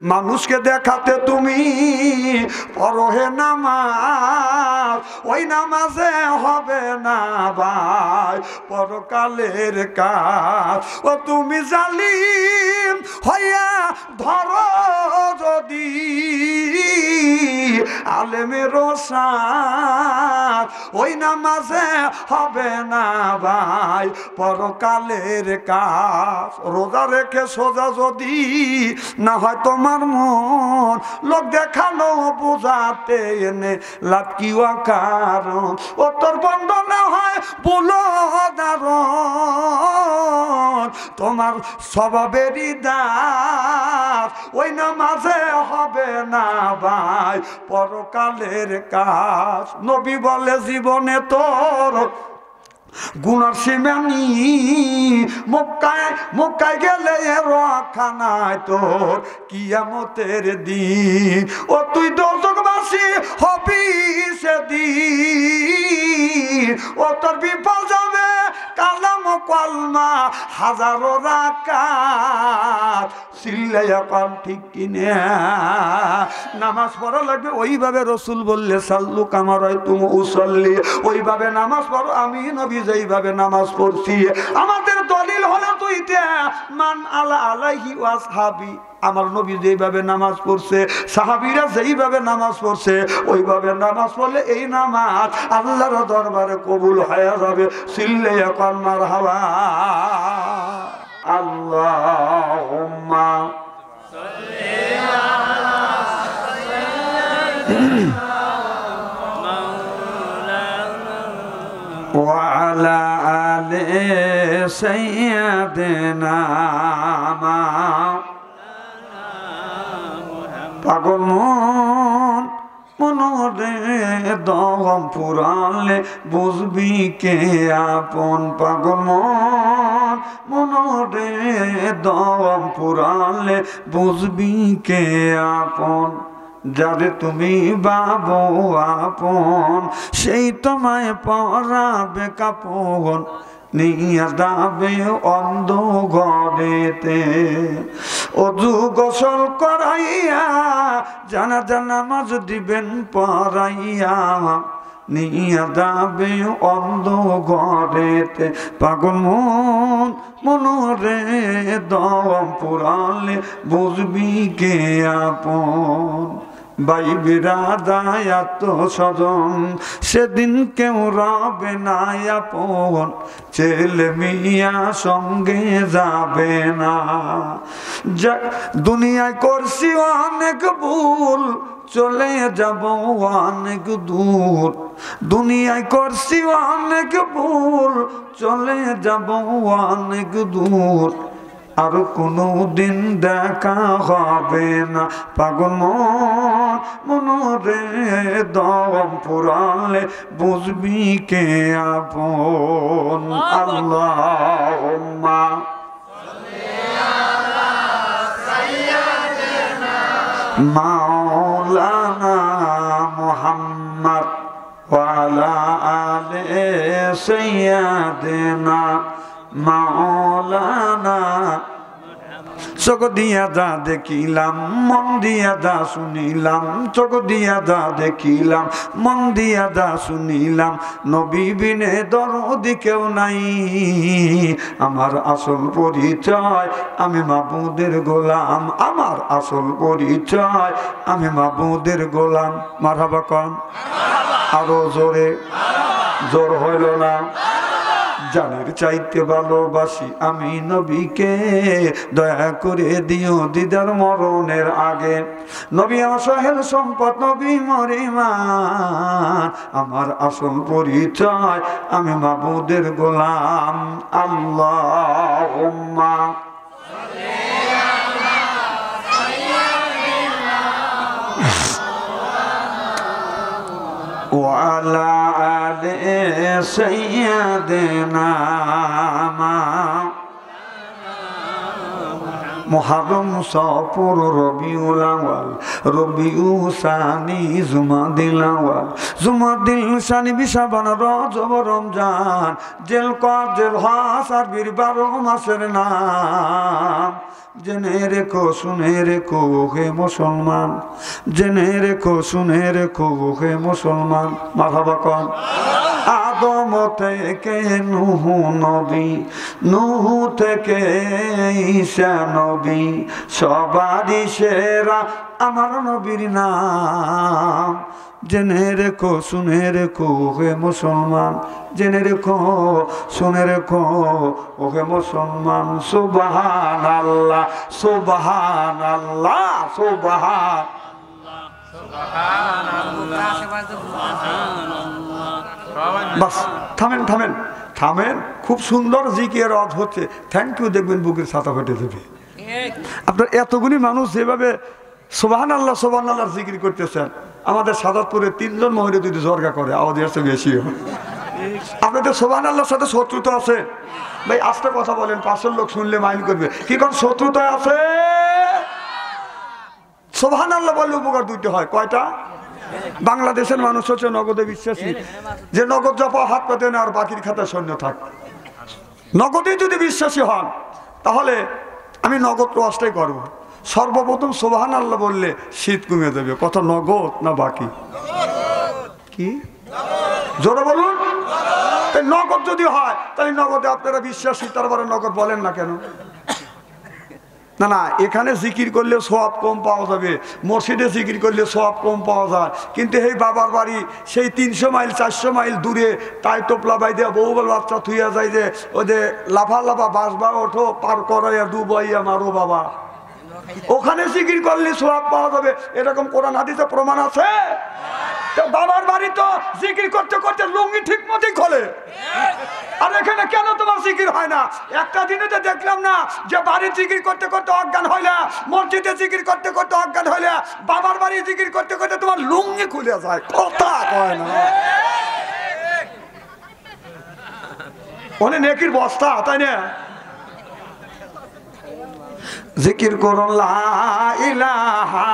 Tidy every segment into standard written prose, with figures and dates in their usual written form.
মানুষকে দেখাতে তুমি পড়ে নামাজ, ওই নামাজে হবে না ভাই পরকালের কাজ। ও তুমি জালিম হইয়া ধরো যদি আলেমের সাথ, ওই নামাজে হবে না ভাই পরকালের কাজ। রোজা রেখে সোজা যদি না হয় তোমার মন, লোক দেখানো বোঝাতে এনে লাভ কি কারণ? ও তোর বন্ধ না হয় বলো দারণ, তোমার স্বভাবেরই দাস, ওই নামাজে হবে না ভাই পরকালের কাজ। নবী বলে জীবনে তোর গুনার সীমানি, মক্কায় গেলে রক্ষা নাই তোর কিয়ামতের দিন। ও তুই দোজখবাসী হবি সেদিন, ও তোর বিপদ যাবে কালাম কলমা হাজারো রাকাত। চিল্লাইয়া কম ঠিক কিনে নামাজ পড়া লাগবে ওইভাবে রসুল বললে সাল্লু কামা রাআইতুম উসাল্লি, ওইভাবে নামাজ পড়ো। আমি নবী যেইভাবে নামাজ পড়ছি, আমাদের দলিল হলো দুইটা, মান আলা আলাইহি ওয়া আসহাবি, আমার নবী যেইভাবে নামাজ পড়ছে, সাহাবীরা যেইভাবে নামাজ পড়ছে, ওইভাবে নামাজ পড়লে এই নামাজ আল্লাহর দরবারে কবুল হয়ে যাবে। চিল্লাইয়া কর মারহাবা। আল্লাহুম্মা সাল্লি আলা সাইয়্যিদিনা ওয়া আলা আলি সাইয়্যিদিনা পাগল মনরে দম পুরালে বুঝবি কে আপন। পাগল মনরে দম পুরালে বুঝবি কে আপন। যারে তুমি বাবু আপন, সেই তোমায় পরাবে কাপন, নিয়ে যাবে অন্ধ ঘরেতে। অজু গোসল করাইয়া জানাজা নামাজ দিবেন পড়াইয়া, নিয়ে যাবে অন্ধ ঘরেতে। পাগল মনরে দম পুরালে বুঝবি কে আপন। ভাই বিরাদায় আত্মস্বজন সেদিন কেউ রবে না আপন, ছেলে মিয়া সঙ্গে যাবে না। দুনিয়ায় করছি অনেক ভুল, চলে যাব অনেক দূর। দুনিয়ায় করছি অনেক ভুল, চলে যাব অনেক দূর। আর কোনো দিন দেখা হবে না। পাগল মনরে দম পুরালে বুঝবি কে আপন। আল্লাহুম্মা সাল্লি আলা সাইয়্যিদিনা মাওলানা মুহাম্মদ ওয়া আলা আলি সাইয়্যিদিনা মাওলানা। চোখ দিয়া যা দেখিলাম, মন দিয়া যা শুনিলাম, চোখ দিয়া যা দেখিলাম, মন দিয়া যা শুনিলাম, নবী বিনে দরদি কেউ নাই। আমার আসল পরিচয় আমি মাবুদের গোলাম, আমার আসল পরিচয় আমি মাবুদের গোলাম। মারহাবা কন আরো জোরে, জোর হইল না। জানের চাইতে ভালোবাসি আমি নবীকে, দয়া করে দিও দিদার মরণের আগে। নবী অসহেল সম্পদ, নবী মরিমান, আমার আসল পরিচয় আমি মাবুদের গোলাম। আল্লাহুম্মা সাল্লি আলা সাইয়্যিদিনা ওয়া আলা আলি সাইয়্যিদিনা মুহররম সফর রবিউল আউয়াল রবিউল সানি জুমাদিল আউয়াল জুমাদিল সানি বিশাবান রজব রমজান জিলকদ জিলহজ আরবির 12 মাসের নাম। জেনে রেখো শুনে রেখো হে মুসলমান, জেনে রেখো শুনে রেখো হে মুসলমান। মারহাবা কোন। আদম থেকে নূহ নবী, নূহ থেকে ঈসা নবী, সবারই সেরা আমার নবীর নাম। জেনে রেখো শুনে রেখো হে মুসলমান, জেনে রেখো শুনে রেখো ওহে মুসলমান। সুবহানাল্লাহ সুবহানাল্লাহ সুবহান। বাস থামেন থামেন থামেন। খুব সুন্দর জিকির রদ হচ্ছে, থ্যাংক ইউ। দেখবেন বুকের ছাতা ফেটে যাবে। আপনার এতগুলি মানুষ যেভাবে সুবহানাল্লাহ সুবহানাল্লাহ জিকির করতেছেন, আমাদের সাদাতপুরে 3 জন মহিলা যদি জর্গা করে আওয়াজ আসছে বেশি হয়। আপনাদের সুবহানাল্লাহর সাথে শত্রুতা আছে ভাই? আস্তে কথা বলেন, পাশের লোক শুনলে মাইন্ড করবে। কি কোন শত্রুতা আছে? সুবহানাল্লাহ বললে উপকার দুইটা হয়। কয়টা? বাংলাদেশের মানুষ হচ্ছে নগদে বিশ্বাসী, যে নগদ জপা হাত পাতে না আর বাকির খাতায় সৈন্য থাক। নগদে যদি বিশ্বাসী হন তাহলে আমি নগদ প্রয়াসটাই করবো। সর্বপ্রথম সুবহানাল্লাহ বললে শীত কমে যাবে। কত নগদ না বাকি? কি জোরে বলুন। নগদ যদি হয় তাহলে নগদে আপনারা বিশ্বাসী, তারপরে নগদ বলেন না কেন? না না, এখানে জিকির করলে সওয়াব কম পাওয়া যাবে, মসজিদে জিকির করলে সওয়াব কম পাওয়া যায়, কিন্তু এই বাবার বাড়ি সেই 300 মাইল 400 মাইল দূরে তাই টোপলা বাই দিয়ে বউ বল বাচ্চা থুইয়া যায়, যে ওই যে লাফা লাফা বাসবা ওঠো পার করাইয়া ডুবাইয়া মারো বাবা, ওখানে জিকির করলে সওয়াব পাওয়া যাবে। এরকম কোরআন হাদিসে প্রমাণ আছে? বাবার বাড়ি তো জিকির করতে করতে লুঙ্গি ঠিক মতোই খোলে, আর এখানে কেন তোমার জিকির হয় না? একটা দিনে তো দেখলাম না যে বাড়ি জিকির করতে করতে অজ্ঞান হইলে, মসজিদে জিকির করতে করতে অজ্ঞান হইলে, বাবার বাড়ি জিকির করতে করতে তোমার লুঙ্গি খুলে যায়। কথা কয় না, অনেক নেকির বস্তা, তাই না? জিকির করুন লা ইলাহা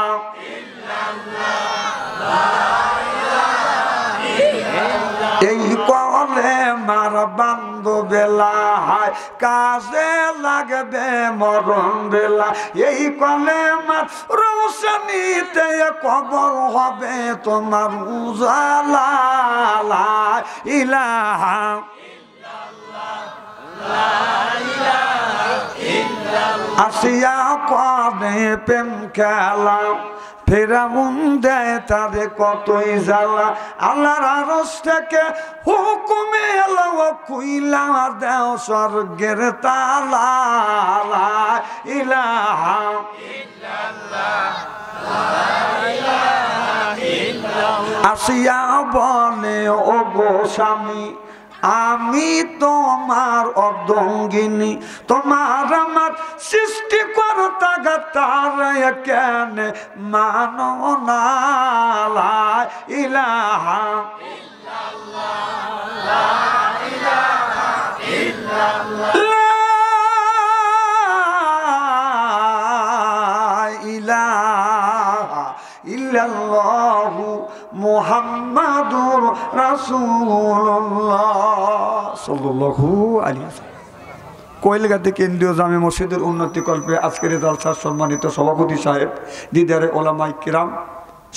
এই কলে মার বান্ধব বেলা হায় কাজে লাগবে মরণ বেলা, এই কলে মার রৌশনীতে কবর হবে তোমার উজালা। লা ইলাহা আসিয়া করে প্রেম খেলা, ফেরাউন দেয় তারে কতই জ্বালা, আল্লাহর আরশ থেকে হুকুমে এলো খুইলা দেও স্বর্গের তালা। লা ইলাহা আসিয়া বলে ও গো স্বামী আমি তোমার অর্ধঙ্গিনী, তোমার আমার সৃষ্টি করতা গাতার কেন মানো না। লা ইলাহা লা ইলাহা ইল্লাল্লাহু মুহাম্মাদুর রাসূলুল্লাহ সাল্লাল্লাহু আলাইহি ওয়াসাল্লাম। কোয়েলগাতে কেন্দ্রীয় জামে মসজিদের উন্নতিকল্পে আজকের জালসার সম্মানিত সভাপতি সাহেব, দিদারে ওলামায়ে কিরাম,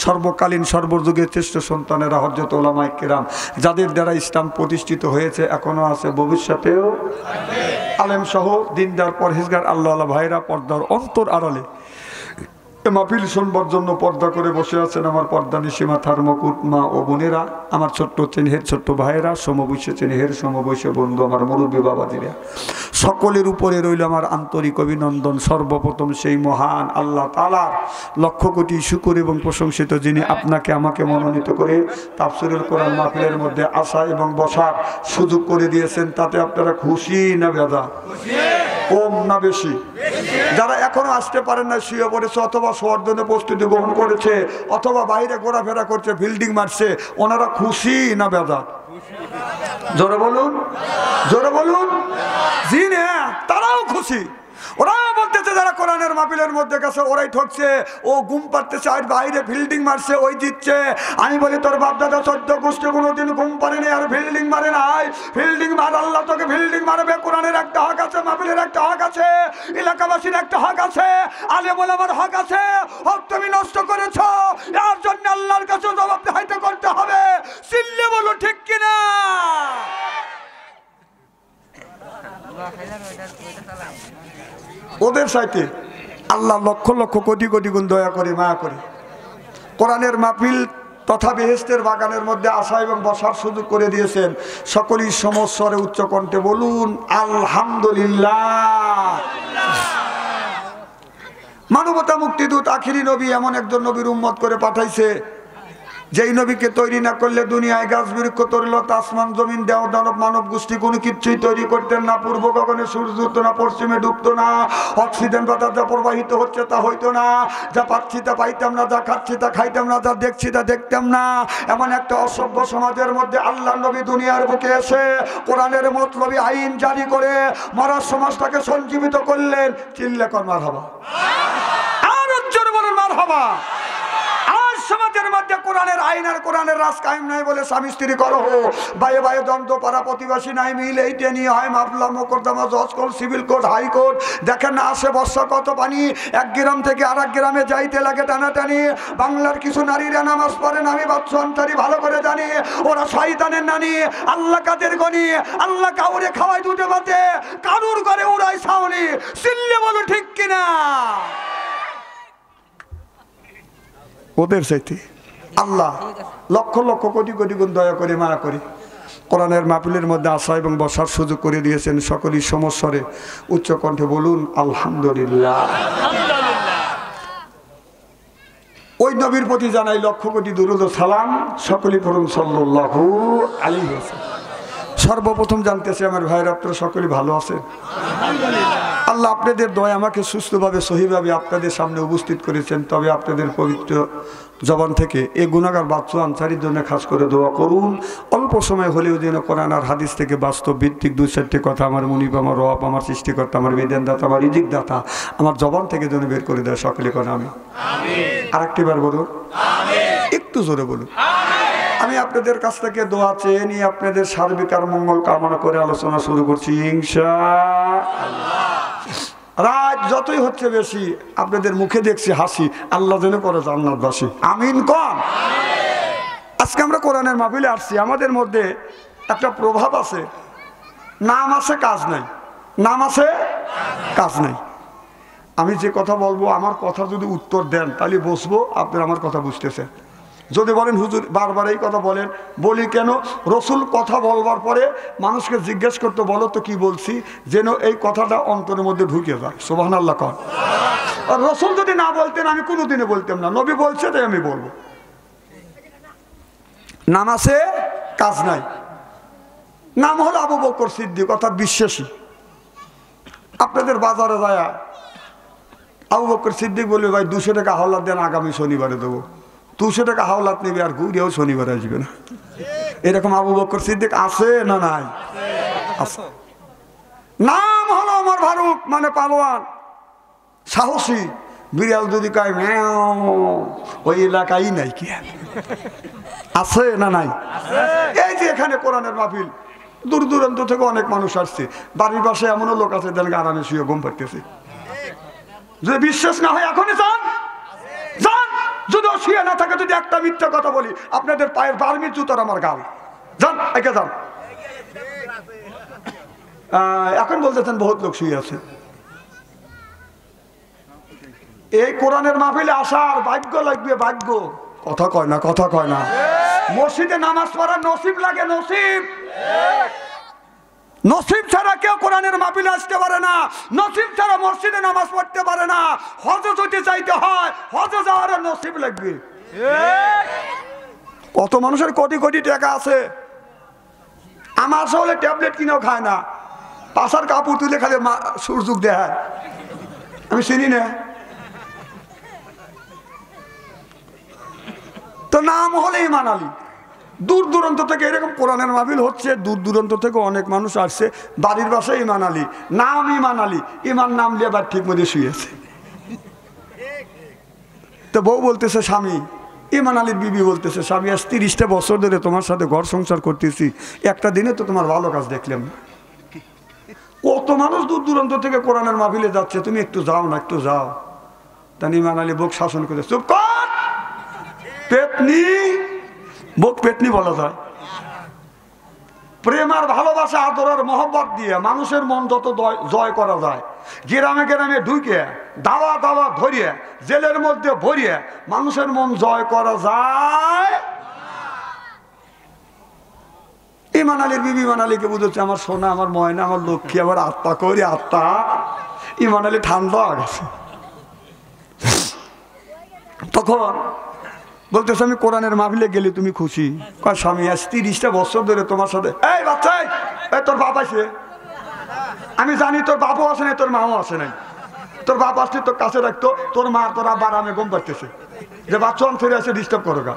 সর্বকালীন সর্বযুগের শ্রেষ্ঠ সন্তানেরা, হযরত ওলামায়ে কিরাম, যাদের দ্বারা ইসলাম প্রতিষ্ঠিত হয়েছে, এখনো আছে, ভবিষ্যতেও আলেম সহ দিনদার পরহেজগার আল্লাহ ভাইরা পর্দার অন্তর আড়ালে মাহফিল শুনবার জন্য পর্দা করে বসে আছেন আমার পর্দা নিশি মাথার মুকুট মা ও বোনেরা, আমার ছোট্ট চেনেহের ছোট্ট ভাইয়েরা, সমবয়সী চেনেহের সমবয়সী বন্ধু, আমার মুরব্বী বাবাজিরা, সকলের উপরে রইল আমার আন্তরিক অভিনন্দন। সর্বপ্রথম সেই মহান আল্লাহ তাআলার লক্ষ কোটি শুকর এবং প্রশংসিত, যিনি আপনাকে আমাকে মনোনীত করে তাফসীরুল কোরআন মাহফিলের মধ্যে আসা এবং বসার সুযোগ করে দিয়েছেন। তাতে আপনারা খুশি না বেজা? কম না বেশি? যারা এখনো আসতে পারেন না, শুয়ে পড়েছে অথবা শোয়ার জন্য প্রস্তুতি গ্রহণ করেছে অথবা বাইরে ঘোরাফেরা করছে, বিল্ডিং মারছে, ওনারা খুশি না বেজা? জোরে বলুন, জোরে বলুন। জি না, তারাও খুশি। ওরা বলতেছে যারা কোরআনের মাহফিলের মধ্যে গেছে ওরাই ঠকছে, ও ঘুম পাড়তেছে আর বাইরে ফিল্ডিং মারছে, ওই জিতছে। আমি বলি তোর বাপ দাদা 14 গোষ্ঠী কোনোদিন ঘুম পারেনি আর ফিল্ডিং মারে নাই। ফিল্ডিং মার, আল্লাহ তোকে ফিল্ডিং মারবে। কোরআনের একটা হক আছে, মাহফিলের একটা হক আছে, এলাকাবাসীর একটা হক আছে, আলেম ওলামার হক আছে। হক তুমি নষ্ট করেছো, এর জন্য আল্লাহর কাছে জবাবদিহিতা করতে হবে। চিল্লে বলো ঠিক কিনা? ওদের সাথে আল্লাহ লক্ষ লক্ষ কোটি কোটি গুণ দয়া করে, মায়া করে কোরআনের মাহফিল তথা বেহেশতের বাগানের মধ্যে আসা এবং বসার সুযোগ করে দিয়েছেন। সকলেই সমস্বরে উচ্চ কণ্ঠে বলুন আলহামদুলিল্লাহ। মানবতা মুক্তিদূত আখিরি নবী এমন একজন নবীর উম্মত করে পাঠাইছে, যেই নবীকে তৈরি না করলে দুনিয়ায় গাছ বৃক্ষ তরুলতা আসমান জমিন দেহ দানব মানব গোষ্ঠী কোনো কিছুই তৈরি করতেন না। পূর্ব গগনে সূর্য উঠতো না, পশ্চিমে ডুবতো না, অক্সিজেন বাতাস যা প্রবাহিত হচ্ছে তা হইতো না, যা পাচ্ছি তা পাইতাম না, যা খাচ্ছি তা খাইতাম না, যা দেখছি তা দেখতাম না। এমন একটা অসভ্য সমাজের মধ্যে আল্লাহ নবী দুনিয়ার বুকে এসে কোরআনের মতলবী আইন জারি করে মরার সমাজটাকে সঞ্জীবিত করলেন। চিল্লে কর মারহাবা, আর উচ্চারণ বলেন মারহাবা। সমাজের মধ্যে কোরআনের আইন আর কোরআনের রাজ কায়েম নাই বলে স্বামী স্ত্রী কলহ, বায়ে বায়ে দ্বন্দ্ব, পাড়া প্রতিবাসী নাই মিল, এইটা নিয়ে হয় মামলা মোকদ্দমা, জজ কোর্ট, সিভিল কোর্ট, হাইকোর্ট। দেখেন না আসে বর্ষা কত পানি, এক গ্রাম থেকে আর এক গ্রামে যাইতে লাগে টানাটানি। বাংলার কিছু নারীরা নামাজ পড়েন, আমি বাচ্চা অন্তরি ভালো করে জানি, ওরা শয়তানের নানি, আল্লাহ কাদের গনি, আল্লাহ কাউরে খাওয়াই দুটে বাতে, কারুর করে উড়াই ছাউনি। চিল্লে বলো ঠিক কিনা? ওদের সাথে আল্লাহ লক্ষ লক্ষ কোটি কোটি গুণ দয়া করে, মায়া করে কোরআনের মাহফিলের মধ্যে আসা এবং বসার সুযোগ করে দিয়েছেন। সকলেই সমস্বরে উচ্চ কণ্ঠে বলুন আলহামদুলিল্লাহ। ওই নবীর প্রতি জানাই লক্ষ কোটি দুরূদ ও সালাম। সকলেই পড়ুন সাল্লাল্লাহু আলাইহি ওয়াসাল্লাম। সর্বপ্রথম জানতেছি আমার ভাইয়ের আপনারা সকলেই ভালো আছেন? আল্লাহ আপনাদের দয়া আমাকে সুস্থভাবে সহিভাবে আপনাদের সামনে উপস্থিত করেছেন। তবে আপনাদের পবিত্র জবান থেকে এই গুনাহগার বাচ্চু আনসারির জন্য খাস করে দোয়া করুন। অল্প সময় হলেও যেন কোরআন আর হাদিস থেকে বাস্তব ভিত্তিক 2-4টি কথা আমার মুনিব, আমার রব, আমার সৃষ্টিকর্তা, আমার বিধানদাতা, আমার রিজিক দাতা আমার জবান থেকে যেন বের করে দেয়। সকলে কোন আমি আরেকটি বার বলুন, একটু জোরে বলুন। আমি আপনাদের কাছ থেকে দোয়া চেয়ে নিয়ে আপনাদের সার্বিক আর মঙ্গল কামনা করে আলোচনা শুরু করছি ইনশাআল্লাহ। রাত যতই হচ্ছে বেশি আপনাদের মুখে দেখছি হাসি, আল্লাহ যেন করে জান্নাতবাসী, আমিন কম। আজকে আমরা কোরআনের মাহফিলে আসছি, আমাদের মধ্যে একটা প্রভাব আছে, নাম আছে কাজ নাই, নাম আছে কাজ নাই। আমি যে কথা বলবো আমার কথা যদি উত্তর দেন তাহলে বসবো, আপনারা আমার কথা বুঝতেছেন। যদি বলেন হুজুর বারবার এই কথা বলেন, বলি কেন? রসুল কথা বলবার পরে মানুষকে জিজ্ঞেস করতে, বলো তো কি বলছি, যেন এই কথাটা অন্তরের মধ্যে ঢুকে যায়। সুবহানাল্লাহ কর। আর রসুল যদি না বলতেন আমি কোনোদিনে বলতাম না, নবী বলছে তাই আমি বলবো। নাম আছে কাজ নাই। নাম হলো আবু বকর সিদ্দিক অর্থাৎ বিশ্বাসী। আপনাদের বাজারে যায় আবু বকর সিদ্দিক বলবে ভাই 200 টাকা হাওলাত দেন, আগামী শনিবারে দেবো। 200 টাকা হাওলাত নেবে আর ঘুরেও শনিবার আসবে না। এরকম আবু বকর সিদ্দিক আছে না নাই? আছে। নাম হলো ওমর ফারুক, মানে পালোয়ান, সাহসী। বিড়াল যদি কয় ম্যাও, ওই এলাকায় নাই কি আছে না নাই? এই যে এখানে কোরআনের মাহফিল, দূর দূরান্ত থেকে অনেক মানুষ আসছে। বাড়ির পাশে এমনও লোক আছে যাদেরকে আরামে শুয়ে ঘুম পাড়তেছে। যদি বিশ্বাস না হয় এখনই যান, যান। যদি শুয়ে না থাকে, যদি একটা মিথ্যা কথা বলি আপনাদের পায়ের বার্মির জুতার আমার গাল। যান, একে যান। এখন বলতেছেন বহুত লোক শুয়ে আছে। এই কোরআনের মাহফিলে আসার ভাগ্য লাগবে, ভাগ্য। কথা কয় না, কথা কয় না। মসজিদে নামাজ পড়ার নসিব লাগে, নসিব। নসিব ছাড়া কেউ কোরআনের মাহফিলে আসতে পারে না, নসিব ছাড়া মসজিদে নামাজ পড়তে পারে না। হজ যদি চাইতে হয়, হজ যাওয়ার নসিব লাগবে। কত মানুষের কোটি কোটি টাকা আছে, আমার হলে ট্যাবলেট কিনেও খায় না, পাশার কাপড় তুলে খালি সুযোগ দেয়। আমি চিনি না। তো নাম হলে ইমান আলী, দূর দূরান্ত থেকে এরকম কোরআনের মাহফিল হচ্ছে, দূর দূরান্ত থেকে অনেক মানুষ আসছে। বাড়ির বাসায় ইমান আলী, নাম ইমান আলী, ইমান নাম দিয়ে আবার ঠিক মতো শুয়েছে। তো বউ বলতেছে স্বামী, ইমান আলীর বিবি বলতেছে স্বামী, আজ 30টা বছর ধরে তোমার সাথে ঘর সংসার করতেছি, একটা দিনে তো তোমার ভালো কাজ দেখলাম না। কত মানুষ দূর দূরান্ত থেকে কোরআনের মাহফিলে যাচ্ছে, তুমি একটু যাও না, একটু যাও। তা ইমান আলী বউকে শাসন করে, চুপ কর, পেতনি। বউকে পেতনি বলা যায়। প্রেম আর ভালোবাসা, আদর আর মহব্বত দিয়ে মানুষের মন যত জয় করা যায়, গ্রামে গ্রামে ঢুকে দাওয়া দাওয়া ধরিয়ে জেলের মধ্যে ভরিয়ে মানুষের মন জয় করা যায়। ইমান আলীর বিবি ইমান আলীকে বুঝেছে আমার সোনা, আমার ময়না, আমার লক্ষ্মী, আমার আত্মা করি আত্মা। ইমান আলী ঠান্ডা গেছে। তখন বলতেছে আমি কোরআনের মাহফিলে গেলে তুমি খুশি? কয় স্বামী, আজ 30টা বছর ধরে তোমার সাথে। এই বাচ্চা, এই তোর বাপ আছে? আমি জানি তোর বাপও আসে নাই, তোর মাও আসে নাই। তোর বাপ আসলে তোর কাছে রাখতো, তোর মা তোর আবার আমি গম পাইতেছে যে বাচ্চা ফিরে আসে ডিস্টার্ব করো গা।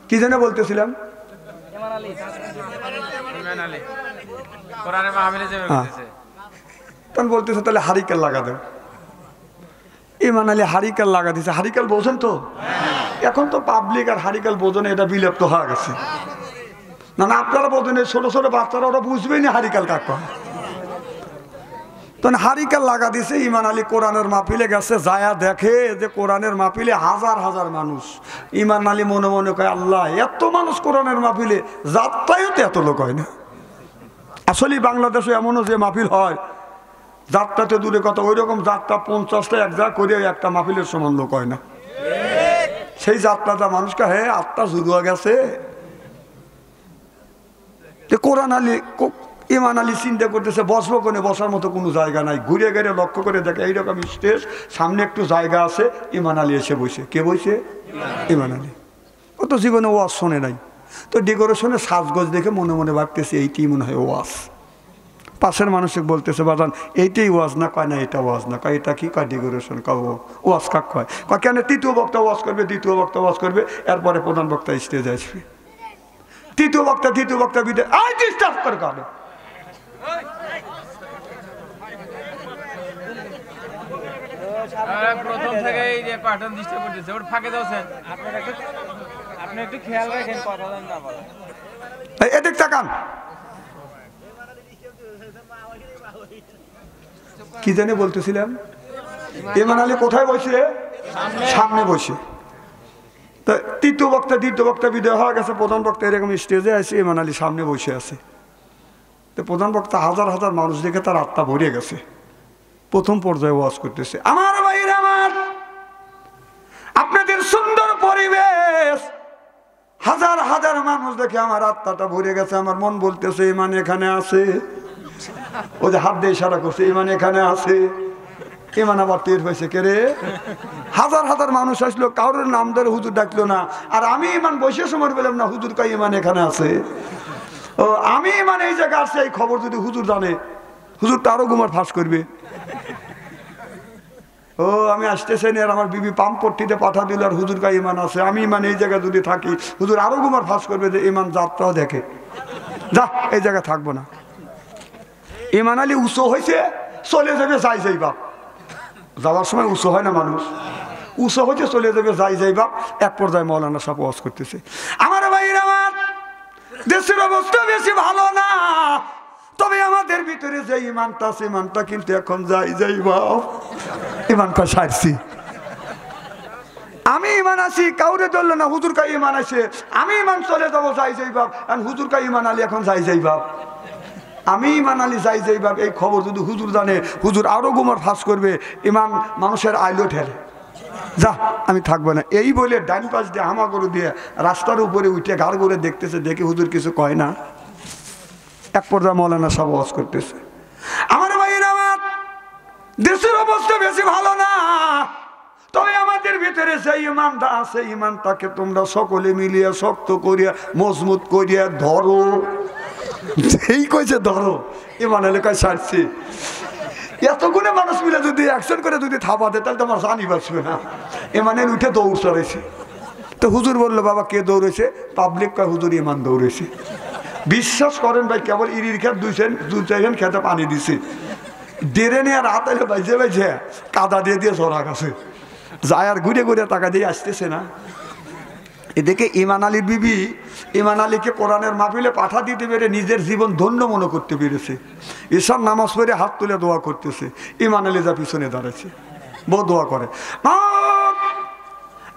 কি যেন বলতেছিলাম? তখন বলতেছে তাহলে হারিকেল লাগা দেন। ইমান আলী হারিকেল লাগা দিছে। হারিকেল বোঝেন তো? এখন তো পাবলিক আর হারিকেল বোঝেন, এটা বিলুপ্ত হয়ে গেছে। না না, আপনারা বোঝেন, ছোট ছোট বাচ্চারা ওরা বুঝবেই না হারিকেল কাক কয়। তখন হারিকেল লাগা দিছে। ইমান আলী কোরআনের মাহফিলে গেছে, যায়া দেখে যে কোরআনের মাহফিলে হাজার হাজার মানুষ। ইমান আলী মনে মনে কয় আল্লাহ, এত মানুষ কোরআনের মাহফিলে, যাত্রায়ও তো এত লোক হয় না। আসলে বাংলাদেশে এমনও যে মাহফিল হয়, যাত্রাতে দূরে কথা, ওই রকম যাত্রা 50টা এক জায়গা করে একটা মাহফিলের সমান লোক হয় না। সেই যাত্রাটা মানুষকে হে আত্মা জুড়ুয়া গেছে। কোরআন আলী ইমান আলী চিন্তা করতেছে বসবো কোনে, বসার মতো কোনো জায়গা নাই। ঘুরে ঘুরে লক্ষ্য করে দেখে এইরকম স্টেজ, সামনে একটু জায়গা আছে, ইমান আলী এসে বসে। কে বসে? ইমান আলী। ও তো জীবনে ওয়াজ শোনে নাই। তো ডেকোরেশনে সাজগোজ দেখে মনে মনে ভাবতেছে এইটাই মনে হয় ওয়াজ। পাশের মানুষকে বলতেছে বাজান এইটাই ওয়াজ না? কয় না এটা ওয়াজ না। কয় এটা কি? কয় ডেকোরেশন। কয় ওয়াজ কাক কয়? কয় কেন? তৃতীয় বক্তা ওয়াজ করবে, দ্বিতীয় বক্তা ওয়াজ করবে, এরপরে প্রধান বক্তা স্টেজে আসবে। তৃতীয় বক্তা বিদে আই ডিস্টার্ব করে কারো। প্রথম থেকে এই যে পাঠন ডিস্টার্ব করতেছে, ওর ফাঁকে যাচ্ছেন। আপনি একটু খেয়াল রাখেন, কথা না বলেন। এদিক তাকান। কি জানি বলতেছিলাম? ইমান আলী কোথায় বসে? সামনে বসে। তো তৃতীয় বক্তা দ্বিতীয় বক্তা বিদায় হয়ে গেছে, প্রধান বক্তা এরকম স্টেজে আছে, ইমান আলী সামনে বসে আছে। তো প্রধান বক্তা হাজার হাজার মানুষ দেখে তার আত্মা ভরে গেছে। প্রথম পর্যায়ে ওয়াজ করতেছে, আমার ভাইরা আমার, আপনাদের সুন্দর পরিবেশ, হাজার হাজার মানুষ দেখে আমার আত্মাটা ভরে গেছে। আমার মন বলতেছে ইমান এখানে আছে। ও যে হাত দিয়ে ইশারা করছে, ইমান এখানে আছে। ইমান আবার টের হয়েছে, কে রে? হাজার হাজার মানুষ আসলো, কারোর নাম ধরে হুজুর ডাকলো না। আর আমি ইমান বসে সময় বললাম না, হুজুর কই ইমান এখানে আছে। ও আমি ইমান এই জায়গায় আসছে, এই খবর যদি হুজুর জানে, হুজুর তারও গুমার ফাঁস করবে। ও আমি আসতেছি না, আর আমার বিবি পাম্পট্টিতে পাঠা দিল, আর হুজুর কই ইমান আছে। আমি ইমান এই জায়গায় যদি থাকি, হুজুর আরো গুমার ফাঁস করবে যে ইমান যাত্রাও দেখে, যা এই জায়গায় থাকবো না। ইমান আলী উঁচু হয়েছে, চলে যাবে যাই যাই বাপ। যাওয়ার সময় উঁচু হয় না মানুষ, উঁচু হয়েছে চলে যাবে যাই যাই বাপ। এক পর্যায়ে মৌলানা সাহেব ওয়াজ করতেছে, আমার ভাইরা আমার, দেশের অবস্থা বেশি ভালো না, তবে আমাদের ভিতরে যে ইমানটা আছে, ইমানটা কিন্তু এখন যাই যাই বাপ। ইমানটা সারছি, আমি ইমান আছি, কাউরে ধরলো না। হুজুর কা ইমান আছে, আমি ইমান চলে যাবো যাই যাই বাপ। আর হুজুর কা ইমান আলী এখন যাই যাই বাপ। আমি ইমান আলী যাই যাই বাপ, এই খবর যদি হুজুর জানে, হুজুর আরো গুমার ফাঁস করবে, ইমান মানুষের আইলো ঠেলে, যা আমি থাকবো না। এই বলে ডাইন পাশ দিয়ে হামা করে দিয়ে রাস্তার উপরে উঠে ঘাড় করে দেখতেছে, দেখে হুজুর কিছু কয় না। এক পর্যায়ে মৌলানা সাহেব ওয়াজ করতেছে, আমার ভাইয়ের আমার, দেশের অবস্থা বেশি ভালো না, তবে আমাদের ভিতরে যে ইমানটা আছে, ইমানটাকে তোমরা সকলে মিলিয়ে শক্ত করিয়া মজবুত করিয়া ধরো। এই কইছে ধরো, ইমান আলী কয় ছাড়ছি। এতগুলো মানুষ মিলে যদি অ্যাকশন করে যদি থাপা দেয় তাহলে তো আমার জানি বাঁচবে না। ইমানের উঠে দৌড় চড়েছে। তো হুজুর বললো বাবা কে দৌড়েছে? পাবলিক কয় হুজুর ইমান দৌড়েছে। বিশ্বাস করেন ভাই, কেবল ইরির খেত দু চারজন খেতে পানি দিছে, ডেরে নিয়ে রাত এলে বাইজে বাইজে কাদা দিয়ে দিয়ে জড়া গেছে, যায় আর ঘুরে ঘুরে টাকা দিয়ে আসতেছে না। এদিকে ইমান আলীর বিবি ইমান আলীকে কোরআনের মাহফিলে পাঠা দিতে পেরে নিজের জীবন ধন্য মনে করতে পেরেছে। ঈশার নামাজ পড়ে হাত তুলে দোয়া করতেছে, ইমান আলী যা পিছনে দাঁড়াচ্ছে, বউ দোয়া করে,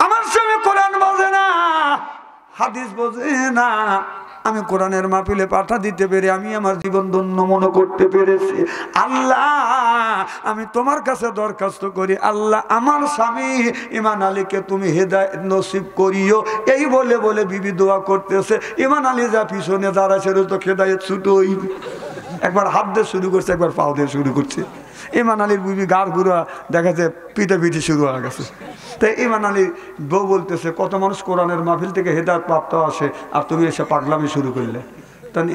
আমার সঙ্গে কোরআন বোঝে না, হাদিস বোঝে না, আমি কোরআনের মাহফিলে পাঠা দিতে পেরে আমি আমার জীবন ধন্য মনে করতে পেরেছি। আল্লাহ আমি তোমার কাছে দরখাস্ত করি, আল্লাহ আমার স্বামী ইমান আলীকে তুমি হেদায়েত নসিব করিও। এই বলে বলে বিবি দোয়া করতেছে, ইমান আলী যা পিছনে দাঁড়াচ্ছে তো হেদায়েত ছুটোই। একবার হাত দিয়ে শুরু করছে, একবার পাও দিয়ে শুরু করছে। ইমান আলীর বিবি গাড় ঘুরা দেখাচ্ছে, পিঠে পিঠে শুরু হয়ে গেছে। তাই ইমান আলী বউ বলতেছে, কত মানুষ কোরআনের মাহফিল থেকে হেদায়েত প্রাপ্ত আসে আর তুমি এসে পাগলামি শুরু করলে। তখন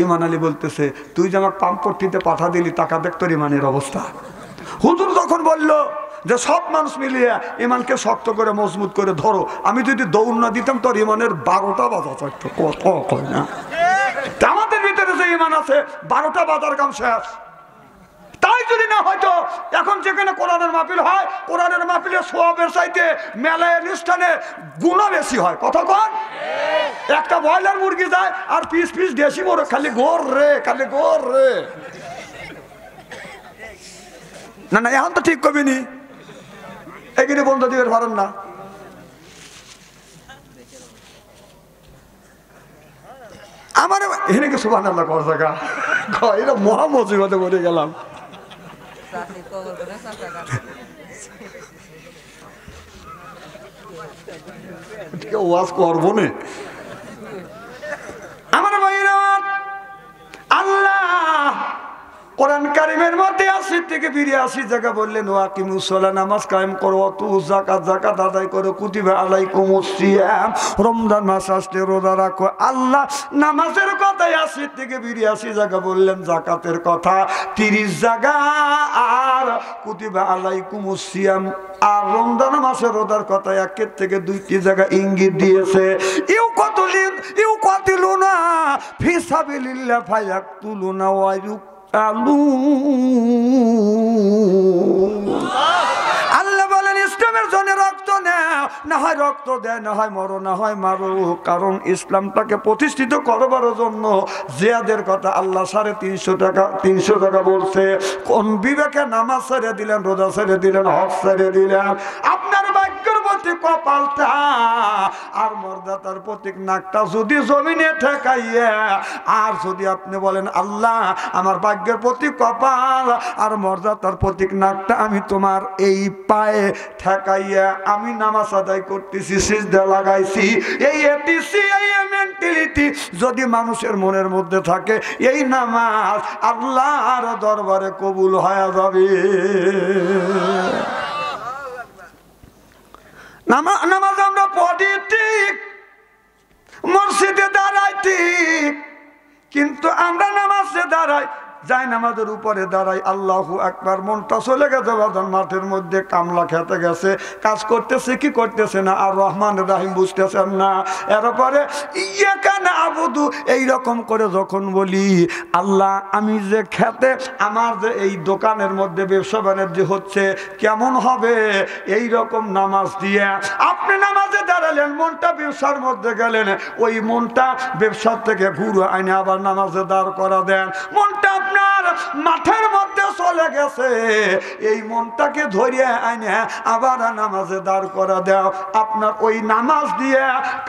ইমান আলী বলতেছে, তুই যে আমার পাম্পট্টিতে পাঠা দিলি, টাকা দেখ তোর ইমানের অবস্থা। হুজুর তখন বলল যে সব মানুষ মিলিয়ে ইমানকে শক্ত করে মজবুত করে ধরো, আমি যদি দৌড় না দিতাম তোর ইমানের 12টা বাজা থাকতো। কত কয় না, আমাদের ভিতরে যে ইমান আছে 12টা বাজার কাম শেষ। তাই যদি না হয়তো এখন যেখানে কোরআনের মাহফিল হয়, কোরআনের মাহফিলে সওয়াবের চাইতে মেলায় অনুষ্ঠানে গুণা বেশি হয়। কথা কন, একটা ব্রয়লার মুরগি যায় আর পিস পিস দেশি মোরগ, খালি গোর রে, খালি গোর রে। না না, এখন তো ঠিক কবিনি, এখানে বন্ধ দিবের পারেন না। আমার এখানে কি সুবহানাল্লাহ কর জায়গা, এটা মহা মুসিবতে পড়ে গেলাম। ওয়াজ করবো না আমার ভাইরা। আল্লাহ কোরআন কারিমের মধ্যে 80 থেকে 82 জায়গা বললেন, ওয়াকিমুস সালাত, নামাজ কায়েম করো, তু যাকাত আদায় করো, কুতিবা আলাইকুমুস সিয়াম, রমজান মাস আসলে রোজা রাখো। আল্লাহ নামাজের কথা 80 থেকে 82 জায়গা বললেন, যাকাতের কথা 30 জায়গা, আর কুতিবা আলাইকুমুস সিয়াম আর রমজান মাসের রোজার কথা 1 থেকে 2টি জায়গা ইঙ্গিত দিয়েছে। ইউ কতিলুনা ফি সাবিলিল্লাহ ফায়াকতুলুনা ওয়া আল্লাহ বলেন, ইসলামের জন্য রক্ত নেও, না হয় রক্ত দেয়, না হয় মরো, না হয় মারো। কারণ ইসলামটাকে প্রতিষ্ঠিত করবার জন্য জিহাদের কথা আল্লাহ 350 টাকা বলছে। কোন বিবেকে নামাজ ছেড়ে দিলেন, রোজা ছেড়ে দিলেন, হজ ছেড়ে দিলেন? আপনার ভাগ্যের প্রতীক কপালটা আর মর্যাদার প্রতীক নাকটা যদি জমিনে ঠেকাইয়া, আর যদি আপনি বলেন আল্লাহ আমার ভাগ্যের প্রতীক কপাল আর মর্যাদার প্রতীক নাকটা আমি তোমার এই পায়ে ঠেকাইয়া আমি নামাজ আদায় করতেছি, সিজদা লাগাইছি, এই মেন্টালিটি যদি মানুষের মনের মধ্যে থাকে, এই নামাজ আল্লাহর দরবারে কবুল হয়ে যাবে। নামাজ আমরা পড়ি ঠিক, মসজিদে দাঁড়াই ঠিক, কিন্তু আমরা নামাজে দাঁড়াই, যাই নামাজের উপরে দাঁড়াই, আল্লাহু আকবার, মনটা চলে গেছে বাজান মাঠের মধ্যে, কামলা খেতে গেছে, কাজ করতেছে কি করতেছে না, আর রহমান রাহিম বুঝতেছেন না। এরপরে ইয়াকা নাবুদু এইরকম করে যখন বলি, আল্লাহ আমি যে খেতে আমার যে এই দোকানের মধ্যে ব্যবসা বাণিজ্য হচ্ছে কেমন হবে, এই রকম নামাজ দিয়ে আপনি নামাজে দাঁড়ালেন, মনটা ব্যবসার মধ্যে গেলেন, ওই মনটা ব্যবসার থেকে ঘুরে আইনে আবার নামাজে দাঁড় করা দেন। মনটা আপনার মাঠের মধ্যে চলে গেছে, এই মনটাকে ধরিয়ে আইনে আবার নামাজে দাঁড় করা দাও। আপনার ওই নামাজ দিয়ে,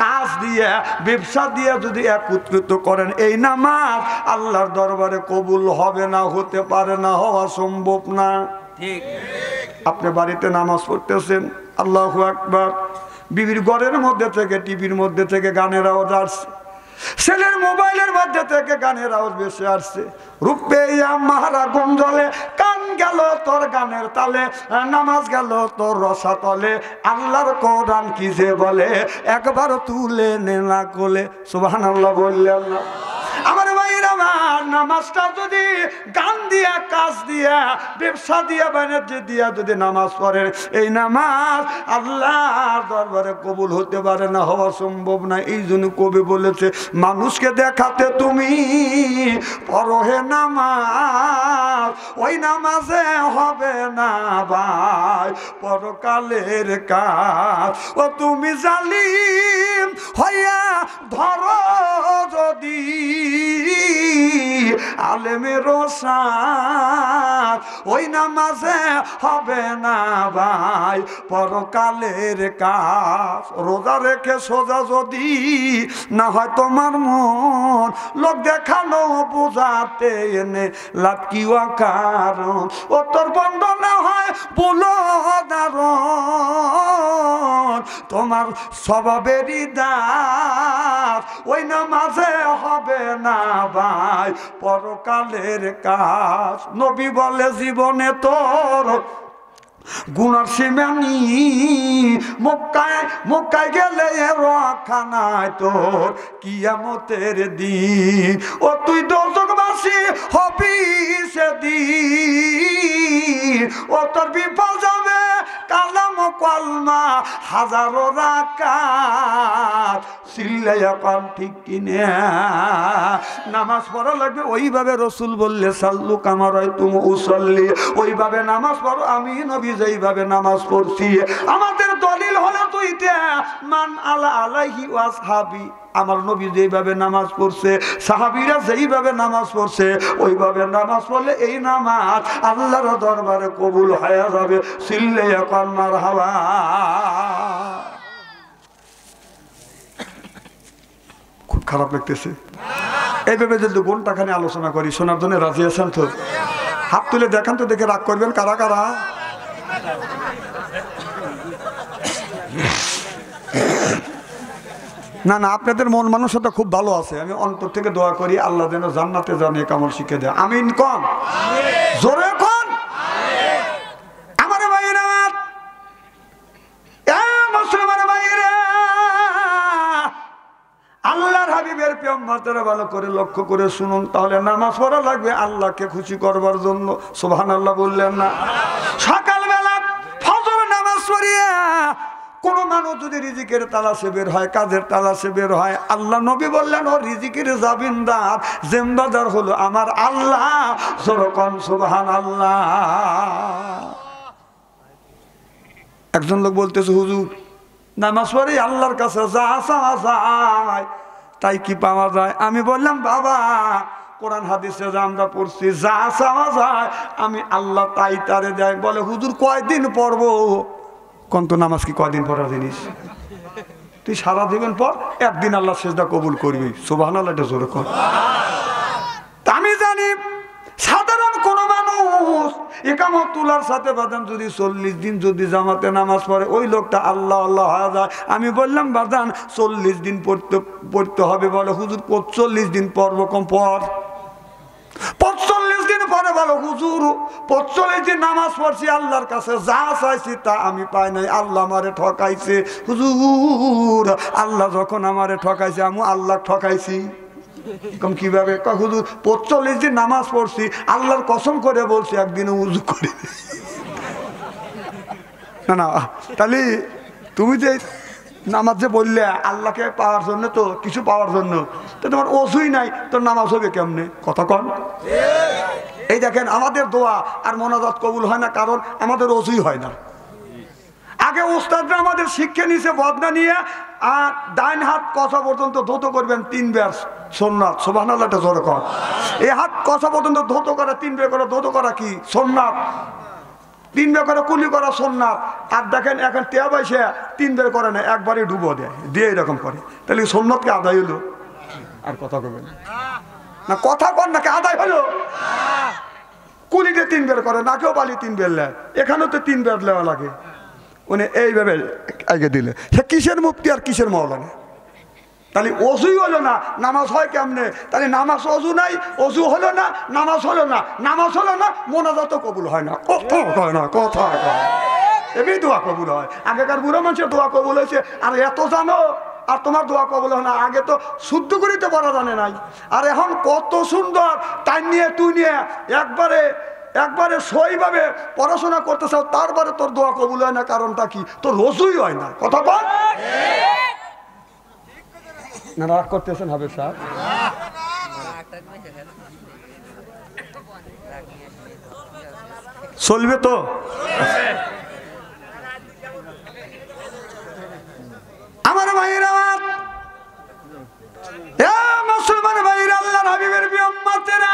কাজ দিয়ে, ব্যবসা দিয়ে যদি একত্রিত করেন, এই নামাজ আল্লাহর দরবারে কবুল হবে না, হতে পারে না, হওয়া সম্ভব না। ঠিক, আপনি বাড়িতে নামাজ পড়তেছেন, আল্লাহু আকবার, বিবির ঘরের মধ্যে থেকে, টিভির মধ্যে থেকে গানের আওয়াজ আসছে, ছেলের মোবাইলের মধ্যে থেকে গানের আওয়াজ বেশি আসছে, রূপে মাহারা গঞ্জলে, কান গেল তোর গানের তালে, নামাজ গেল তোর রসা তলে, আল্লাহর কোরআন কি যে বলে, একবার তুলে নে না কোলে। সুবহানাল্লাহ বললেন না আমার ভাইরা আমার, আর নামাজটা যদি গান দিয়া, কাজ দিয়া, ব্যবসা দিয়া, বাণিজ্য দিয়া যদি নামাজ পড়েন, এই নামাজ আল্লাহর দরবারে কবুল হতে পারে না, হওয়া সম্ভব না। এই জন্য কবি বলেছে, মানুষকে দেখাতে তুমি পড়ো হে নামাজ, ওই নামাজে হবে না ভাই পরকালের কাজ। ও তুমি জালিম হইয়া ধরো যদি আলেমের সাথ, ওই নামাজে হবে না ভাই পরকালের কাজ। রোজা রেখে সোজা যদি না হয় তোমার মন, লোক দেখানো বোঝাতে এনে লাভ কি কারণ? ও তোর বন্ধ না হয় বলো দারণ, তোমার স্বভাবেরই দাস, ওই নামাজে হবে না ভাই পরকালের কাজ। নবী বলে জীবনে তোর গুনার সীমানি, মক্কায় গেলে রক্ষা নাই তোর কিয়ামতের দিন। ও তুই দোজখবাসী হবি সেদিন, ও তোর বিপদ যাবে কালাম কলমা হাজারো রাকাত, চিল্লাইয়া কল ঠিক কিনে নামাজ পড়া লাগবে ওইভাবে। রসুল বললে সাল্লু কামা রাআইতুম উসাল্লি, ওইভাবে নামাজ পড়ো। আমি নবী যেইভাবে নামাজ পড়ছি, আমাদের দলিল হলো দুইটা, মান আলা আলাইহি ওয়া আসহাবি, আমার নবী যেইভাবে নামাজ পড়ছে, সাহাবীরা যেইভাবে নামাজ পড়ছে, ওইভাবে নামাজ পড়লে এই নামাজ আল্লাহর দরবারে কবুল হয়ে যাবে। চিল্লাইয়া কল মারহাবা। খুব খারাপ লাগতেছে এইভাবে যদি ঘন্টাখানে আলোচনা করি, শোনার জন্য রাজি আছেন তো? হাত তুলে দেখান তো, দেখে রাগ করবেন কারা কারা। না না, আপনাদের মন মানসিকতা খুব ভালো আছে। আমি অন্তর থেকে দোয়া করি আল্লাহ যেন জান্নাতে জানিয়ে কামল শিখে দেয়। আমিন কোন, জোরে কোন। আমার ভাইরা, মুসলমান ভাইরা, আল্লাহর হাবিবের পেয়ম্বররা ভালো করে লক্ষ্য করে শুনুন। তাহলে নামাজ পড়া লাগবে আল্লাহকে খুশি করবার জন্য। সুবহানাল্লাহ বললেন না? সকালবেলা ফজর নামাজ পড়িয়া কোন মানুষ যদি রিজিকের তালাশে বের হয়, কাজের তালাশে বের হয়, আল্লাহ নবী বললেন ও রিজিকের জামিনদার, জিম্মাদার হলো আমার আল্লাহ। যেরকম সুবহানাল্লাহ। একজন লোক বলতেছে, হুজুর নামাজ পড়ে আল্লাহর কাছে যা চাওয়া যায় তাই কি পাওয়া যায়? আমি বললাম, বাবা কোরআন হাদিসে যা আমরা পড়ছি, যা চাওয়া যায় আমি আল্লাহ তাই তারে দেয়। বলে হুজুর কয়দিন পড়বো? কোন তো নামাজ কি কয়দিন পড়ার জিনিস? তুই সারা জীবন পর, একদিন আল্লাহ সেজদা কবুল করবি। সুবহানাল্লাহ, এটা জোরে কর। আমি জানি সাধারণ কোন মানুষ ইকামত তোলার সাথে বাদান যদি 40 দিন যদি জামাতে নামাজ পড়ে, ওই লোকটা আল্লাহ আল্লাহ হয়ে যায়। আমি বললাম, বাদান 40 দিন পড়তে হবে। বলে হুজুর 45 দিন পড়বো। কম পর 45 দিন পরে বলো হুজুর 45 দিন নামাজ পড়ছি, আল্লাহর কাছে যা চাইছি তা আমি পাই নাই, আল্লাহ আমারে ঠকাইছে। হুজুর আল্লাহ যখন আমারে ঠকাইছে, আমি আল্লাহ ঠকাইছি। কিভাবে? হুজুর 45 দিন নামাজ পড়ছি, আল্লাহর কসম করে বলছি একদিনও উজু করি না। না তাহলে তুমি যে নামাজ যে বললে আল্লাহকে পাওয়ার জন্য, তো কিছু পাওয়ার জন্য, তো তোমার ওযুই নাই, তোর নামাজ হবে কেমনে? কথা কন। এই দেখেন আমাদের দোয়া আর মোনাজাত কবুল হয় না, কারণ আমাদের ওযুই হয় না। আগে উস্তাদরা আমাদের শিক্ষা নিছে বদনা নিয়ে, আর ডাইন হাত কসা পর্যন্ত ধৌত করবেন 3 বার সুন্নাত। সুবহানাল্লাহ, এটা জোরে কর। এই হাত কসা পর্যন্ত ধৌত করা, 3 বার করে ধৌত করা কি সুন্নাত, 3 বার করে কুলি করা সুন্নাত। আর দেখেন এখন টেয়া পয়সা 3 বার করে না, একবারে ডুবো দেয় দিয়ে এরকম করে। তাহলে সুন্নাতকে আদায় হলো? আর কথা কবেন না, কথা কর নাকি আদায় হলো? কুলিতে 3 বার করে, নাকেও বালি 3 বার নেয়, এখানেও তো 3 বার নেওয়া লাগে। উনি এইভাবে আগে দিলে সে কিসের মুফতি আর কিসের মাওলানা? তাহলে অজুই হলো না, নামাজ হয় কেমনে? তাহলে নামাজ অজু নাই, অজু হলো না, নামাজ হলো না, নামাজ হলো না, মোনাজাত কবুল হয় না। কথা কয় না, কথা কয়। এমনি দোয়া কবুল হয়। আগেকার বুড়ো মানুষের দোয়া কবুল হয়েছে। আর এত জানো আর তোমার দোয়া কবুল হয় না। আগে তো শুদ্ধ করিতে পড়া জানে নাই, আর এখন কত সুন্দর টাইম নিয়ে তুই নিয়ে একবারে সইভাবে পড়াশোনা করতে চাও, তারপরে তোর দোয়া কবুল হয় না। কারণটা কি? তোর রোজই হয় না। কথা বল না, রাগ করতেছেন হবে সাহেব? চলবে তো? আমার ভাইরা, মুসলমান ভাইরা, আল্লাহর হাবিবের উম্মতেরা,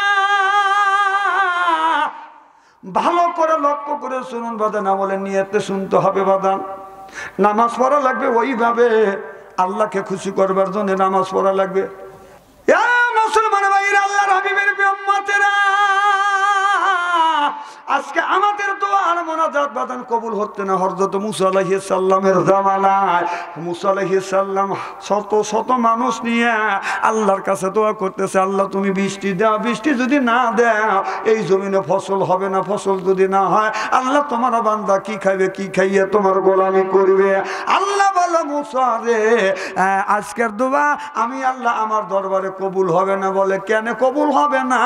ভালো করে লক্ষ্য করে শুনুন বাদান। বলে নিয়তে শুনতে হবে বাদান। নামাজ পড়া লাগবে ওইভাবে, আল্লাহকে খুশি করবার জন্য নামাজ পড়া লাগবে। মুসলমান ভাইরা, আল্লাহর হাবিবের উম্মতেরা, আজকে আমাদের দোয়া আর মোনাজাত বাদান কবুল হচ্ছে না। হযরত মুসা আলাইহিস সালামের জামানায় মুসা আলাইহিস সালাম শত শত মানুষ নিয়ে আল্লাহর কাছে দোয়া করতেছে, আল্লাহ তুমি বৃষ্টি দাও, বৃষ্টি যদি না দাও এই জমিনে ফসল হবে না, ফসল যদি না হয় আল্লাহ তোমার বান্দা কি খাইবে, কি খাইয়ে তোমার গোলামি করবে। আল্লাহ বলে মুসা রে, আজকের দোয়া আমি আল্লাহ আমার দরবারে কবুল হবে না। বলে কেন কবুল হবে না?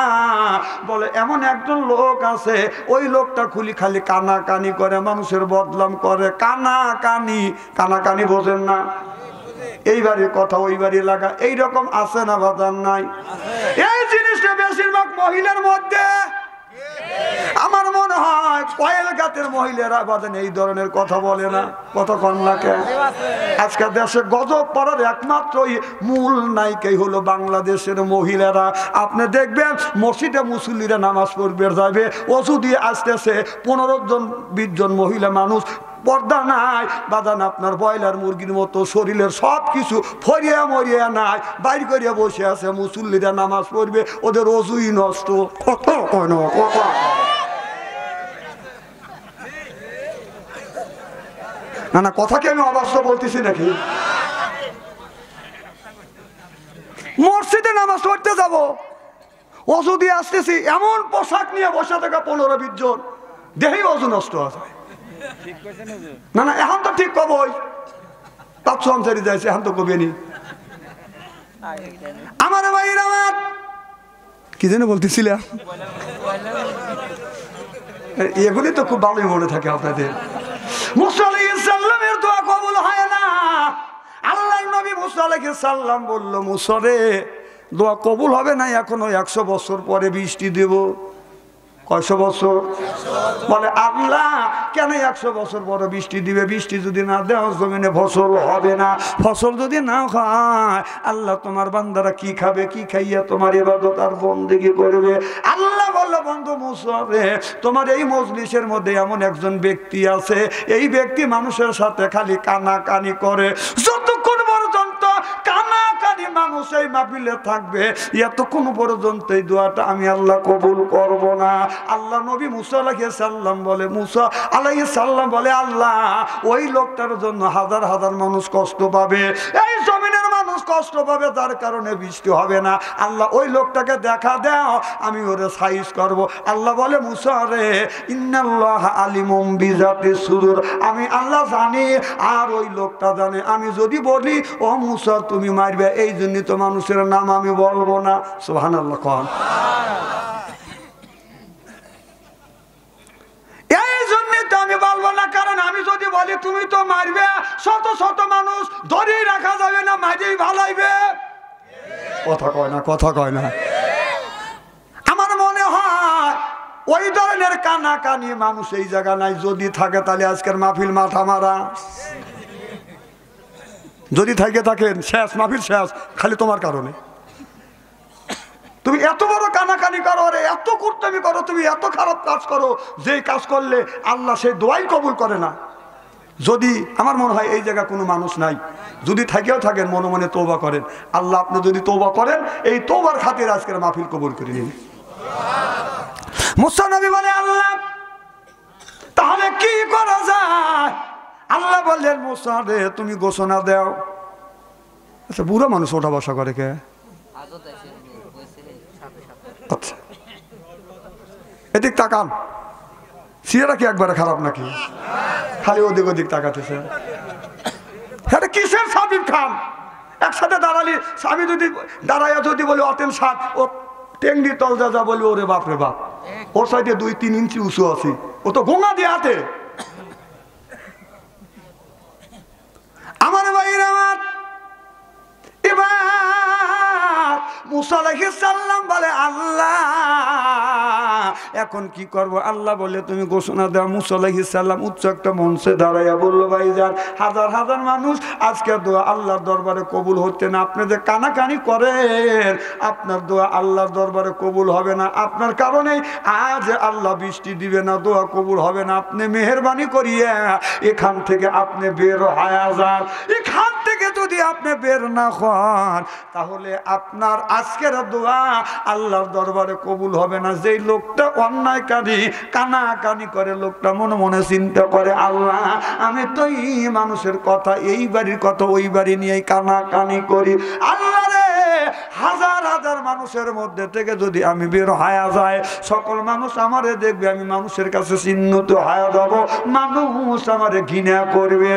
বলে এমন একজন লোক আছে, ওই লোকটা খালি কানাকানি করে, মানুষের বদনাম করে। কানাকানি বোঝেন না? এইবারে কথা ওইবারই লাগা, এইরকম আছে না বাজার নাই? এই জিনিসটা বেশিরভাগ মহিলার মধ্যে। আমার মনে হয় কয়েল গাতের মহিলারা বাদেন এই ধরনের কথা বলে না। কতক্ষণ লাগে আজকে দেশে গজব পড়ার একমাত্র মূল নায়িকাই হলো বাংলাদেশের মহিলারা। আপনি দেখবেন মসজিদে মুসল্লিরা নামাজ পড়বে যাবে, অজু দিয়ে আসতেছে 15 জন 20 জন মহিলা মানুষ, পর্দা নাই বাদান, আপনার ব্রয়লার মুরগির মতো শরীরের সব কিছু ফরিয়া মরিয়া নাই, বাইর করিয়া বসে আছে। মুসল্লিরা নামাজ পড়বে, ওদের অজুই নষ্ট। কত না কথা কি আমি অবাস্তব বলতেছি নাকি? মসজিদে নামাজ পড়তে যাবো, অজু দিয়ে আসতেছি, এমন পোশাক নিয়ে বসে থাকা 15-20 জন, দেহেই অজু নষ্ট আছে। না এখন তো ঠিক কবই, তার সংসারী যাইছে, এখন তো কবেনি। আমার ভাইয়ের, আমার কি যেন বলতেছিলাম, এগুলি তো খুব ভালোই মনে থাকে আপনাদের। মুসা আলাইহিস সালামের দোয়া কবুল হয় না। আল্লাহর নবী মুসা আলাইহিস সালাম বলল, মুসা রে, দোয়া কবুল হবে না, এখনো 100 বছর পরে বৃষ্টি দেব। কয়শো বছর? বলে আল্লাহ কেন 100 বছর পরে বৃষ্টি দিবে? বৃষ্টি যদি না দেওয়া জমিনে ফসল হবে না, ফসল যদি না হয় আল্লাহ তোমার বান্দারা কি খাবে, কি খাইয়া তোমার ইবাদত আর বন্দেগী করবে? আল্লাহ বলল, বন্ধু মুসা রে, তোমার এই মজলিসের মধ্যে এমন একজন ব্যক্তি আছে, এই ব্যক্তি মানুষের সাথে খালি কানাকানি করে। যতক্ষণ পর্যন্ত কানাকানি মানুষ এই মাহফিলে থাকবে, এতক্ষণ পর্যন্ত এই দোয়াটা আমি আল্লাহ কবুল করব না। আল্লাহ নবী মুসা আলাইহিস সালাম বলে, মুসা আলাইহিস সালাম বলে, আল্লাহ ওই লোকটার জন্য হাজার হাজার মানুষ কষ্ট পাবে, এই জমিনের মানুষ কষ্ট পাবে, তার কারণে বৃষ্টি হবে না। আল্লাহ ওই লোকটাকে দেখা দাও, আমি ওরে সাইজ করব। আল্লাহ বলে, মুসা রে, ইন্নাল্লাহ আলিমুম বিজাতিস সুদূর, আমি আল্লাহ জানি আর ওই লোকটা জানে। আমি যদি বলি ও মুসা তুমি মারবে, এই জন্য তো মানুষের নাম আমি বলবো না। সুবহানাল্লাহ। কোন আমি বলবো না, কারণ আমি যদি বলি তুমি তো মারবে, শত শত মানুষ ধরেই রাখা যাবে না, মাঝেই ভালাইবে। কথা কয় না, কথা কয় না। আমার মনে হয় ওই ধরনের কানাকানি মানুষ এই জায়গা নাই। যদি থাকে তাহলে আজকের মাহফিল মাথা মারা। যদি থাকে থাকেন শেষ, মাহফিল শেষ, খালি তোমার কারণে। তুমি এত বড় কানাকানি করো, এত কুর্তামি করো, তুমি এত খারাপ কাজ করো, যে কাজ করলে আল্লাহ সেই দোয়াই কবুল করে না। যদি আমার মনে হয় এই জায়গা কোনো মানুষ নাই, যদি থাকেও থাকেন মনে মনে তওবা করেন। আল্লাহ আপনি যদি তওবা করেন, এই তওবার খাতির আজকের মাহফিল কবুল করে নিন। মুসা নবী বলে, আল্লাহ তাহলে কি করা যায়? আল্লাহ বললেন, মুসা রে, তুমি ঘোষণা দাও। আচ্ছা, বুড়া মানুষ ওঠা বসা করে কে? আচ্ছা, এদিক তাকান। সিয়ারা কি একবারে খারাপ নাকি? খালি ওদিক ওদিক তাকাতেছে। কিসের সাবিব খান? একসাথে দাঁড়ালি, আমি যদি দাঁড়াইয়া যদি বলি অতেন সাত, ও টেংরি তল যা বলি ওরে বাপ রে বাপ, ওর সাইডে 2-3 ইঞ্চি উঁচু আছে, ও তো গোঙা দিয়ে হাতে। আমার ভাইরা আমার, এবার মুসা আলাইহিস সালাম বলে আল্লাহ এখন কি করব? আল্লাহ বলে তুমি ঘোষণা দাও। মুসা আলাইহিস সালাম উচ্চ একটা মঞ্চে দাঁড়াইয়া বললো, ভাইজান হাজার হাজার মানুষ আজকের দোয়া আল্লাহর দরবারে কবুল হচ্ছে না, আপনি যে কানাকানি করেন আপনার দোয়া আল্লাহর দরবারে কবুল হবে না, আপনার কারণে আজ আল্লাহ বৃষ্টি দিবে না, দোয়া কবুল হবে না, আপনি মেহেরবানি করিয়া এখান থেকে আপনি বের হয়ে যান। এখান থেকে যদি আপনি বের না হন তাহলে আপনার আজকের দোয়া আল্লাহর দরবারে কবুল হবে না। যেই লোকটা অন্যায়কারী কানাকানি করে, লোকটা মনে মনে চিন্তা করে আল্লাহ আমি তো এই মানুষের কথা, এই বাড়ির কথা ওই বাড়ি নিয়ে কানাকানি করি, আল্লাহ রে হাজার হাজার মানুষের মধ্যে থেকে যদি আমি বের হয়ে যায়, সকল মানুষ আমারে দেখবে, আমি মানুষের কাছে চিহ্নিত হয়ে যাব, মানুষ আমারে ঘৃণা করবে।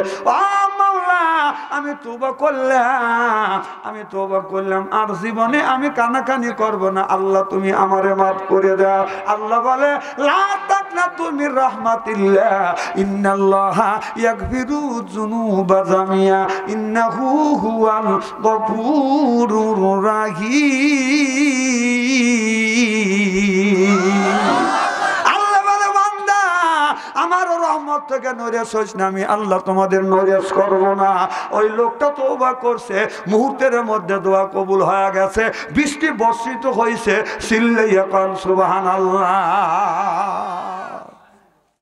আমি তওবা করলাম, আমি তওবা করলাম, আর জীবনে আমি কানাকানি করব না, আল্লাহ তুমি আমারে মাফ করে দাও। আল্লাহ বলে লা তাকনাতু মির রাহমাতিল্লাহ ইন্নাল্লাহা ইয়াগফিরু যুনুবা জামিয়া ইন্নাহু হুয়াল গফুরুর রাহিম। আমার রহমত থেকে নৈরাশ হইস না, আমি আল্লাহ তোমাদের নৈরাশ করব না। ওই লোকটা তওবা করছে, মুহূর্তের মধ্যে দোয়া কবুল হয়ে গেছে, বৃষ্টি বর্ষিত হয়েছে, চিল্লাইয়া কোন সুবহানাল্লাহ।